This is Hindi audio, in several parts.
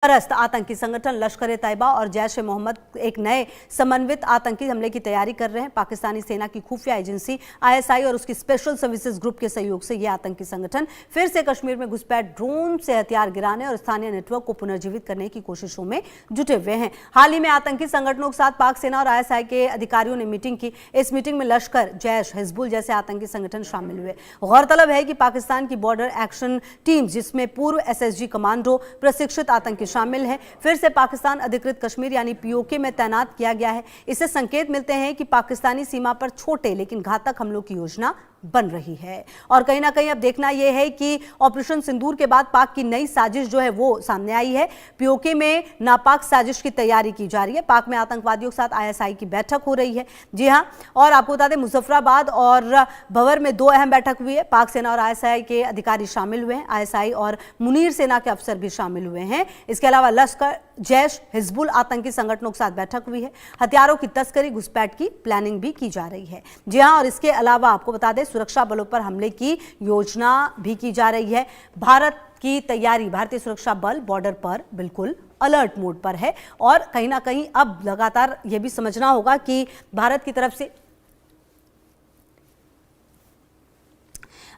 परस्त आतंकी संगठन लश्कर ए तैयबा और जैश ए मोहम्मद एक नए समन्वित आतंकी हमले की तैयारी कर रहे हैं। पाकिस्तानी सेना की खुफिया एजेंसी आईएसआई और उसकी स्पेशल सर्विसेज ग्रुप के सहयोग से यह आतंकी संगठन फिर से कश्मीर में घुसपैठ ड्रोन से हथियार गिराने और स्थानीय नेटवर्क को पुनर्जीवित करने की कोशिशों में जुटे हुए हैं। हाल ही में आतंकी संगठनों के साथ पाक सेना और आईएसआई के अधिकारियों ने मीटिंग की। इस मीटिंग में लश्कर, जैश, हिजबुल जैसे आतंकी संगठन शामिल हुए। गौरतलब है कि पाकिस्तान की बॉर्डर एक्शन टीम, जिसमें पूर्व एसएसजी कमांडो प्रशिक्षित आतंकी शामिल है, फिर से पाकिस्तान अधिकृत कश्मीर यानी पीओके में तैनात किया गया है। इससे संकेत मिलते हैं कि पाकिस्तानी सीमा पर छोटे लेकिन घातक हमलों की योजना बन रही है। और कहीं ना कहीं अब देखना यह है कि ऑपरेशन सिंदूर के बाद पाक की नई साजिश जो है वो सामने आई है। पीओके में नापाक साजिश की तैयारी की जा रही है। पाक में आतंकवादियों के साथ आईएसआई की बैठक हो रही है। जी हां, और आपको बता दें मुजफ्फराबाद और भवर में 2 अहम बैठक हुई है। पाक सेना और आईएसआई के अधिकारी शामिल हुए हैं। आईएसआई और मुनीर सेना के अफसर भी शामिल हुए हैं। इसके अलावा लश्कर, जैश, हिजबुल आतंकी संगठनों के साथ बैठक हुई है। हथियारों की तस्करी, घुसपैठ की प्लानिंग भी की जा रही है। जी हां, और इसके अलावा आपको बता दें सुरक्षा बलों पर हमले की योजना भी की जा रही है। भारत की तैयारी, भारतीय सुरक्षा बल बॉर्डर पर बिल्कुल अलर्ट मोड पर है। और कहीं ना कहीं अब लगातार यह भी समझना होगा कि भारत की तरफ से,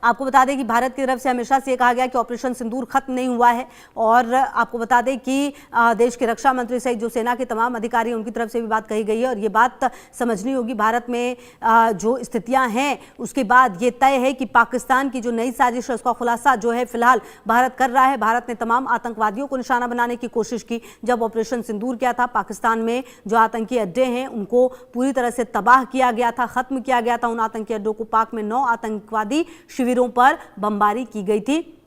आपको बता दें कि भारत की तरफ से हमेशा से कहा गया कि ऑपरेशन सिंदूर खत्म नहीं हुआ है। और आपको बता दें कि देश के रक्षा मंत्री सहित जो सेना के तमाम अधिकारी हैं उनकी तरफ से भी बात कही गई है। और ये बात समझनी होगी, भारत में जो स्थितियां हैं उसके बाद ये तय है कि पाकिस्तान की जो नई साजिश है उसका खुलासा जो है फिलहाल भारत कर रहा है। भारत ने तमाम आतंकवादियों को निशाना बनाने की कोशिश की। जब ऑपरेशन सिंदूर किया था, पाकिस्तान में जो आतंकी अड्डे हैं उनको पूरी तरह से तबाह किया गया था, खत्म किया गया था उन आतंकी अड्डों को। पाक में 9 आतंकवादी शिविरों पर बमबारी की गई थी,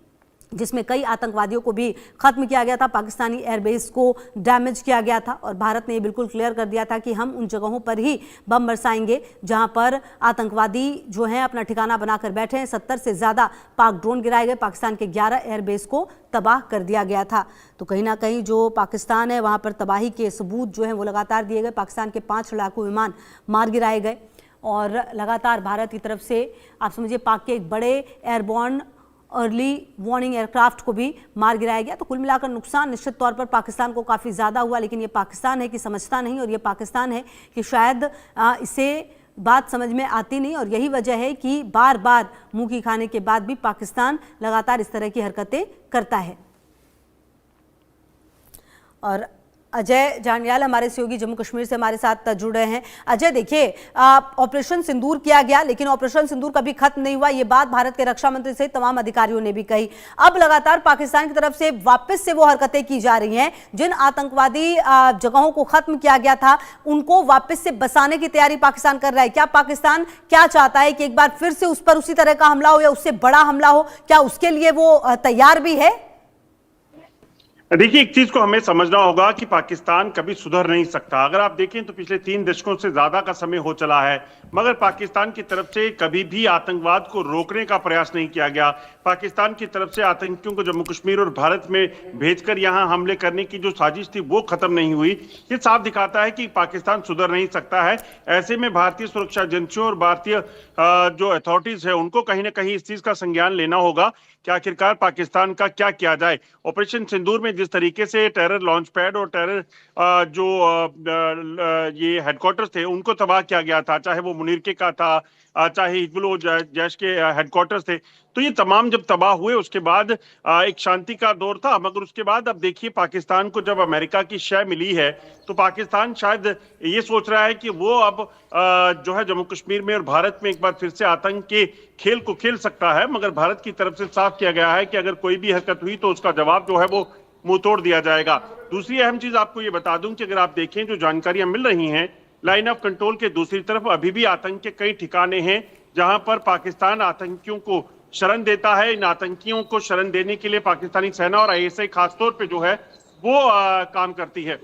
जिसमें कई आतंकवादियों को भी खत्म किया गया था। पाकिस्तानी एयरबेस को डैमेज किया गया था। और भारत ने ये बिल्कुल क्लियर कर दिया था कि हम उन जगहों पर ही बम बरसाएंगे जहां पर आतंकवादी जो हैं अपना ठिकाना बनाकर बैठे हैं। 70 से ज़्यादा पाक ड्रोन गिराए गए। पाकिस्तान के 11 एयरबेस को तबाह कर दिया गया था। तो कहीं ना कहीं जो पाकिस्तान है वहाँ पर तबाही के सबूत जो हैं वो लगातार दिए गए। पाकिस्तान के 5 लड़ाकू विमान मार गिराए गए। और लगातार भारत की तरफ से आप समझिए पाक के एक बड़े एयरबॉर्न अर्ली वार्निंग एयरक्राफ्ट को भी मार गिराया गया। तो कुल मिलाकर नुकसान निश्चित तौर पर पाकिस्तान को काफ़ी ज़्यादा हुआ। लेकिन ये पाकिस्तान है कि समझता नहीं, और ये पाकिस्तान है कि शायद इसे बात समझ में आती नहीं। और यही वजह है कि बार बार मुंह की खाने के बाद भी पाकिस्तान लगातार इस तरह की हरकतें करता है। और अजय जांडियाल हमारे सहयोगी जम्मू कश्मीर से हमारे साथ जुड़े हैं। अजय, देखिए ऑपरेशन सिंदूर किया गया लेकिन ऑपरेशन सिंदूर कभी खत्म नहीं हुआ। ये बात भारत के रक्षा मंत्री सहित तमाम अधिकारियों ने भी कही। अब लगातार पाकिस्तान की तरफ से वापस से वो हरकतें की जा रही हैं। जिन आतंकवादी जगहों को खत्म किया गया था उनको वापस से बसाने की तैयारी पाकिस्तान कर रहा है। क्या पाकिस्तान क्या चाहता है कि एक बार फिर से उस पर उसी तरह का हमला हो या उससे बड़ा हमला हो? क्या उसके लिए वो तैयार भी है? देखिए, एक चीज को हमें समझना होगा कि पाकिस्तान कभी सुधर नहीं सकता। अगर आप देखें तो पिछले 3 दशकों से ज्यादा का समय हो चला है, मगर पाकिस्तान की तरफ से कभी भी आतंकवाद को रोकने का प्रयास नहीं किया गया। पाकिस्तान की तरफ से आतंकियों को जम्मू कश्मीर और भारत में भेजकर यहां हमले करने की जो साजिश थी वो खत्म नहीं हुई। ये साफ दिखाता है कि पाकिस्तान सुधर नहीं सकता है। ऐसे में भारतीय सुरक्षा एजेंसियों और भारतीय जो अथॉरिटीज है उनको कहीं ना कहीं इस चीज का संज्ञान लेना होगा कि आखिरकार पाकिस्तान का क्या किया जाए। ऑपरेशन सिंदूर में जिस तरीके से टेरर लॉन्च पैड और टेरर जो ये हेडक्वार्टर्स थे उनको तबाह किया गया था, चाहे वो मुनीर के का था, चाहे हिजबुल जैश के हेडक्वार्टर्स थे, तो ये तमाम जब तबाह हुए उसके बाद एक शांति का दौर था। मगर उसके बाद अब देखिए पाकिस्तान को जब अमेरिका की शय मिली है तो पाकिस्तान शायद ये सोच रहा है कि वो अब जो है जम्मू कश्मीर में और भारत में एक बार फिर से आतंक के खेल को खेल सकता है। मगर भारत की तरफ से साफ किया गया है कि अगर कोई भी हरकत हुई तो उसका जवाब जो है वो मुंह तोड़ दिया जाएगा। दूसरी अहम चीज आपको ये बता दूं कि अगर आप देखें जो जानकारियां मिल रही हैं, लाइन ऑफ कंट्रोल के दूसरी तरफ अभी भी आतंक के कई ठिकाने हैं जहां पर पाकिस्तान आतंकियों को शरण देता है। इन आतंकियों को शरण देने के लिए पाकिस्तानी सेना और आईएसआई खासतौर पे जो है वो काम करती है।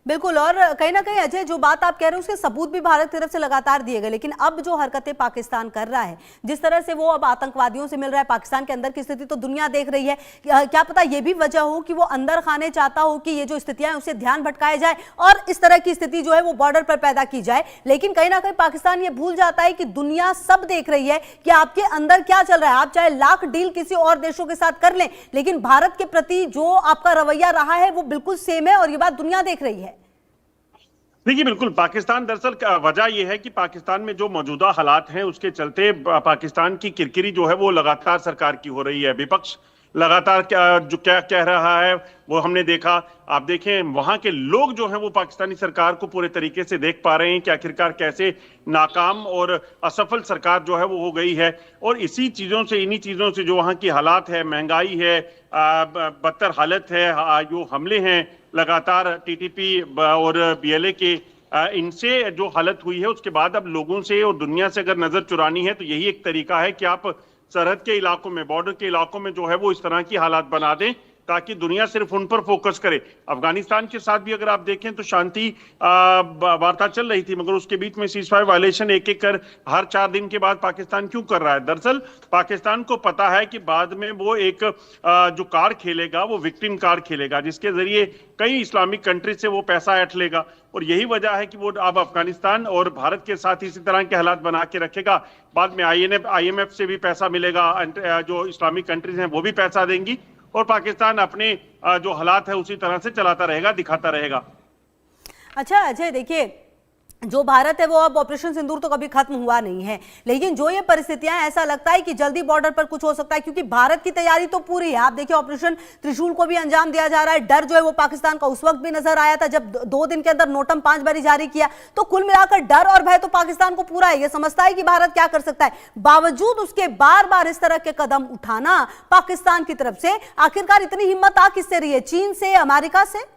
बिल्कुल। और कहीं ना कहीं अजय, जो बात आप कह रहे हैं उसके सबूत भी भारत की तरफ से लगातार दिए गए, लेकिन अब जो हरकतें पाकिस्तान कर रहा है, जिस तरह से वो अब आतंकवादियों से मिल रहा है, पाकिस्तान के अंदर की स्थिति तो दुनिया देख रही है। क्या पता ये भी वजह हो कि वो अंदर खाने चाहता हो कि ये जो स्थितियां हैं उससे ध्यान भटकाया जाए और इस तरह की स्थिति जो है वो बॉर्डर पर पैदा की जाए। लेकिन कहीं ना कहीं पाकिस्तान ये भूल जाता है कि दुनिया सब देख रही है कि आपके अंदर क्या चल रहा है। आप चाहे लाख डील किसी और देशों के साथ कर लें, लेकिन भारत के प्रति जो आपका रवैया रहा है वो बिल्कुल सेम है और ये बात दुनिया देख रही है। देखिए, बिल्कुल पाकिस्तान दरअसल वजह यह है कि पाकिस्तान में जो मौजूदा हालात हैं उसके चलते पाकिस्तान की किरकिरी जो है वो लगातार सरकार की हो रही है। विपक्ष लगातार क्या कह रहा है वो हमने देखा। आप देखें, वहां के लोग जो हैं वो पाकिस्तानी सरकार को पूरे तरीके से देख पा रहे हैं कि आखिरकार कैसे नाकाम और असफल सरकार जो है वो हो गई है। और इसी चीजों से, इन्हीं चीजों से जो वहां की हालात है, महंगाई है, बदतर हालत है, जो हमले हैं लगातार टीटीपी और बीएलए के, इनसे जो हालत हुई है, उसके बाद अब लोगों से और दुनिया से अगर नजर चुरानी है तो यही एक तरीका है कि आप सरहद के इलाकों में, बॉर्डर के इलाकों में जो है वो इस तरह की हालात बना दें ताकि दुनिया सिर्फ उन पर फोकस करे। अफगानिस्तान के साथ भी अगर आप देखें तो शांति वार्ता चल रही थी, मगर उसके बीच में सीजफायर वायलेशन एक एक कर हर 4 दिन के बाद पाकिस्तान क्यों कर रहा है? दरअसल पाकिस्तान को पता है कि बाद में वो एक जो कार्ड खेलेगा वो विक्टिम कार्ड खेलेगा, जिसके जरिए कई इस्लामिक कंट्री से वो पैसा ऐंठ लेगा। और यही वजह है कि वो अब अफगानिस्तान और भारत के साथ इसी तरह के हालात बना के रखेगा। बाद में IMF से भी पैसा मिलेगा, जो इस्लामिक कंट्रीज हैं वो भी पैसा देंगी और पाकिस्तान अपने जो हालात है उसी तरह से चलाता रहेगा, दिखाता रहेगा। अच्छा अजय, देखिए, जो भारत है वो अब ऑपरेशन सिंदूर तो कभी खत्म हुआ नहीं है, लेकिन जो ये परिस्थितियां, ऐसा लगता है कि जल्दी बॉर्डर पर कुछ हो सकता है, क्योंकि भारत की तैयारी तो पूरी है। आप देखिए, ऑपरेशन त्रिशूल को भी अंजाम दिया जा रहा है। डर जो है वो पाकिस्तान का उस वक्त भी नजर आया था जब 2 दिन के अंदर नोटम 5 बारी जारी किया। तो कुल मिलाकर डर और भय तो पाकिस्तान को पूरा है, ये समझता है कि भारत क्या कर सकता है। बावजूद उसके बार बार इस तरह के कदम उठाना पाकिस्तान की तरफ से, आखिरकार इतनी हिम्मत आ किससे रही है? चीन से, अमेरिका से?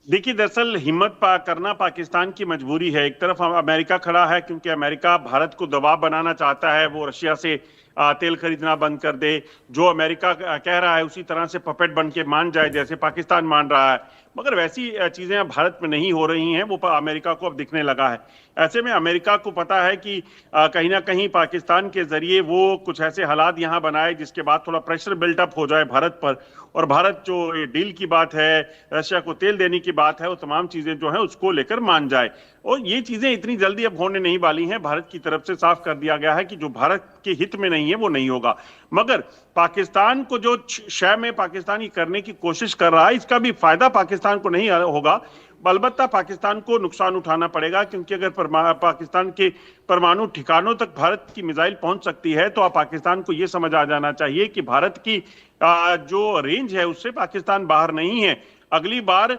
देखिए, दरअसल हिम्मत करना पाकिस्तान की मजबूरी है। एक तरफ अमेरिका खड़ा है क्योंकि अमेरिका भारत को दबाव बनाना चाहता है, वो रशिया से तेल खरीदना बंद कर दे। जो अमेरिका कह रहा है उसी तरह से पपेट बन के मान जाए जैसे पाकिस्तान मान रहा है। मगर वैसी चीजें अब भारत में नहीं हो रही हैं, वो अमेरिका को अब दिखने लगा है। ऐसे में अमेरिका को पता है कि कहीं ना कहीं पाकिस्तान के जरिए वो कुछ ऐसे हालात यहाँ बनाए जिसके बाद थोड़ा प्रेशर बिल्टअप हो जाए भारत पर, और भारत जो ये डील की बात है, रशिया को तेल देने की बात है, वो तमाम चीजें जो है उसको लेकर मान जाए। और ये चीजें इतनी जल्दी अब होने नहीं वाली हैं। भारत की तरफ से साफ कर दिया गया है कि जो भारत के हित में नहीं है वो नहीं होगा। मगर पाकिस्तान को जो शय में पाकिस्तानी करने की कोशिश कर रहा है, इसका भी फायदा पाकिस्तान को नहीं होगा, अलबत्ता पाकिस्तान को नुकसान उठाना पड़ेगा। क्योंकि अगर पाकिस्तान के परमाणु ठिकानों तक भारत की मिसाइल पहुंच सकती है तो पाकिस्तान को यह समझ आ जाना चाहिए कि भारत की जो रेंज है उससे पाकिस्तान बाहर नहीं है। अगली बार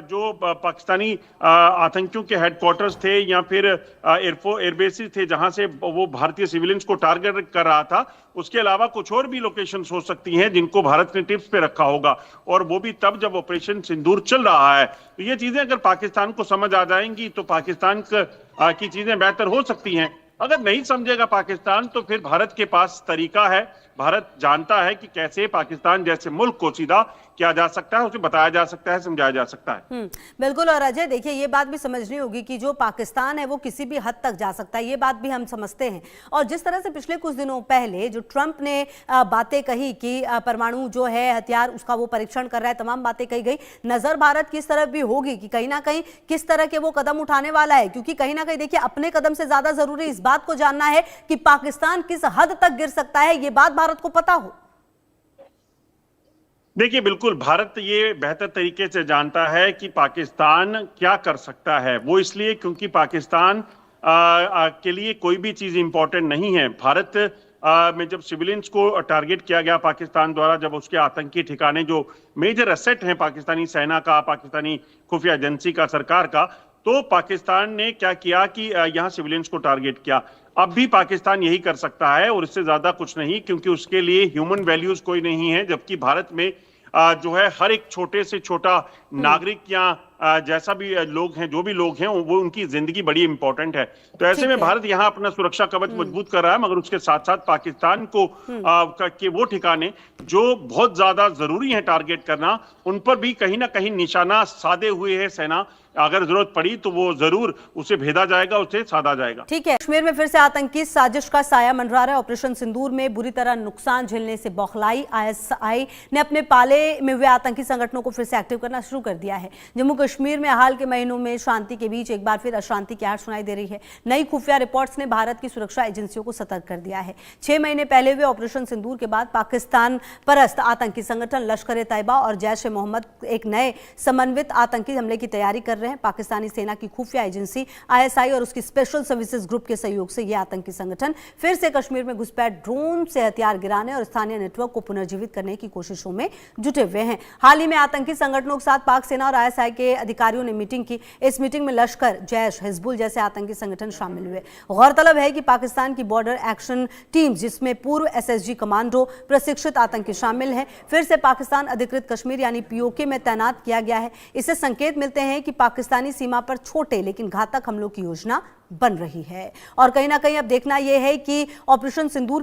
जो पाकिस्तानी आतंकियों के हेडक्वार्टर्स थे या फिर एयरबेसेस थे जहां से वो भारतीय सिविलियंस को टारगेट कर रहा था, उसके अलावा कुछ और भी लोकेशंस हो सकती हैं जिनको भारत ने टिप्स पे रखा होगा, और वो भी तब जब ऑपरेशन सिंदूर चल रहा है। तो ये चीजें अगर पाकिस्तान को समझ आ जाएंगी तो पाकिस्तान की चीजें बेहतर हो सकती हैं। अगर नहीं समझेगा पाकिस्तान तो फिर भारत के पास तरीका है। भारत जानता है कि कैसे पाकिस्तान जैसे मुल्क को सीधा किया जा सकता है, उसे बताया जा सकता है, समझाया जा सकता है। बिल्कुल। और अजय देखिए, ये बात भी समझनी होगी कि जो पाकिस्तान है वो किसी भी हद तक जा सकता है, ये बात भी हम समझते हैं। और जिस तरह से पिछले कुछ दिनों पहले जो ट्रंप ने बातें कही कि परमाणु जो है हथियार उसका वो परीक्षण कर रहा है, तमाम बातें कही गई, नजर भारत की इस तरफ भी होगी कि कहीं ना कहीं किस तरह के वो कदम उठाने वाला है। क्योंकि कहीं ना कहीं देखिए, अपने कदम से ज्यादा जरूरी इस बात को जानना है कि पाकिस्तान किस हद तक गिर सकता है, ये बात भारत को पता हो। देखिए, बिल्कुल भारत ये बेहतर तरीके से जानता है कि पाकिस्तान क्या कर सकता है। वो इसलिए क्योंकि पाकिस्तान के लिए कोई भी चीज इंपॉर्टेंट नहीं है। भारत में जब सिविलियंस को टारगेट किया गया पाकिस्तान द्वारा, जब उसके आतंकी ठिकाने जो मेजर एसेट हैं पाकिस्तानी सेना का, पाकिस्तानी खुफिया एजेंसी का, सरकार का, तो पाकिस्तान ने क्या किया कि यहाँ सिविलियंस को टारगेट किया। अब भी पाकिस्तान यही कर सकता है और इससे ज्यादा कुछ नहीं, क्योंकि उसके लिए ह्यूमन वैल्यूज कोई नहीं है। जबकि भारत में जो है हर एक छोटे से छोटा नागरिक या जैसा भी लोग हैं, जो भी लोग हैं, वो उनकी जिंदगी बड़ी इंपॉर्टेंट है। तो ऐसे में भारत यहाँ अपना सुरक्षा कवच मजबूत कर रहा है, मगर उसके साथ साथ पाकिस्तान को के वो ठिकाने जो बहुत ज्यादा जरूरी है टारगेट करना, उन पर भी कहीं ना कहीं निशाना साधे हुए है सेना। अगर जरूरत पड़ी तो वो जरूर उसे भेदा जाएगा, उसे साधा जाएगा। ठीक है, कश्मीर में फिर से आतंकी साजिश का साया मंडरा रहा है। ऑपरेशन सिंदूर में बुरी तरह नुकसान झेलने से बौखलाई आईएसआई ने अपने पाले में हुए आतंकी संगठनों को फिर से एक्टिव करना शुरू कर दिया है। जम्मू कश्मीर में हाल के महीनों में शांति के बीच एक बार फिर अशांति की आहट सुनाई दे रही है। नई खुफिया रिपोर्ट्स ने भारत की सुरक्षा एजेंसियों को सतर्क कर दिया है। 6 महीने पहले हुए ऑपरेशन सिंदूर के बाद पाकिस्तान परस्त आतंकी संगठन लश्कर ए तैयबा और जैश ए मोहम्मद एक नए समन्वित आतंकी हमले की तैयारी कर रहे हैं। पाकिस्तानी सेना की खुफिया एजेंसी आईएसआई और उसकी स्पेशल सर्विसेज ग्रुप के सहयोग से यह आतंकी संगठन फिर से कश्मीर में घुसपैठ, ड्रोन से हथियार गिराने और स्थानीय नेटवर्क को पुनर्जीवित करने की कोशिशों में जुटे हुए हैं। हाल ही में आतंकी संगठनों के साथ पाक सेना और आईएसआई के अधिकारियों ने मीटिंग की। इस मीटिंग में लश्कर, जैश, हिजबुल जैसे आतंकी संगठन शामिल हुए। गौरतलब है कि पाकिस्तान की बॉर्डर एक्शन टीम, जिसमें पूर्व एसएसजी कमांडो प्रशिक्षित आतंकी शामिल हैं, फिर से पाकिस्तान अधिकृत कश्मीर यानी पीओके में तैनात किया गया है। इससे संकेत मिलते हैं कि पाकिस्तानी सीमा पर छोटे लेकिन घातक हमलों की योजना बन रही है। और कहीं ना कहीं अब देखना यह है कि ऑपरेशन सिंदूर